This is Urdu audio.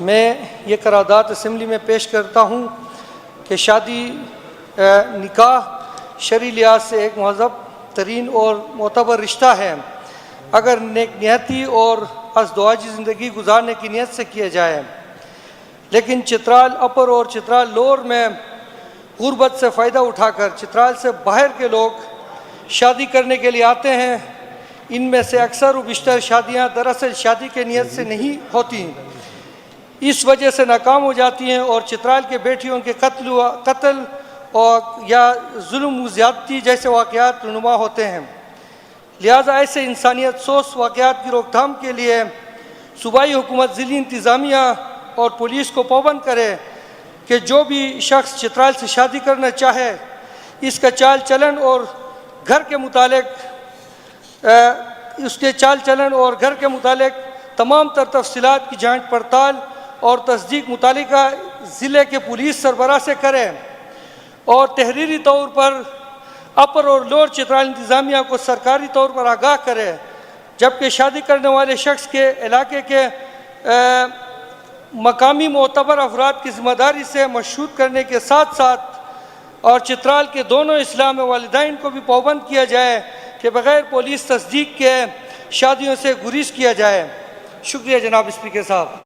میں یہ قرارداد اسمبلی میں پیش کرتا ہوں کہ شادی نکاح شرعی لحاظ سے ایک مہذب ترین اور معتبر رشتہ ہے اگر نیک نیتی اور ازدواجی زندگی گزارنے کی نیت سے کیا جائے، لیکن چترال اپر اور چترال لوور میں غربت سے فائدہ اٹھا کر چترال سے باہر کے لوگ شادی کرنے کے لیے آتے ہیں۔ ان میں سے اکثر و بیشتر شادیاں دراصل شادی کے نیت سے نہیں ہوتی، اس وجہ سے ناکام ہو جاتی ہیں اور چترال کے بیٹیوں کے قتل اور یا ظلم و زیادتی جیسے واقعات رونما ہوتے ہیں۔ لہٰذا ایسے انسانیت سوز واقعات کی روک تھام کے لیے صوبائی حکومت ضلعی انتظامیہ اور پولیس کو پابند کرے کہ جو بھی شخص چترال سے شادی کرنا چاہے اس کا چال چلن اور گھر کے متعلق تمام تر تفصیلات کی جانچ پڑتال اور تصدیق متعلقہ ضلع کے پولیس سربراہ سے کرے اور تحریری طور پر اپر اور لوور چترال انتظامیہ کو سرکاری طور پر آگاہ کرے، جبکہ شادی کرنے والے شخص کے علاقے کے مقامی معتبر افراد کی ذمہ داری سے مشہود کرنے کے ساتھ ساتھ اور چترال کے دونوں اسلام والدین کو بھی پابند کیا جائے کہ بغیر پولیس تصدیق کے شادیوں سے گریز کیا جائے۔ شکریہ جناب اسپیکر صاحب۔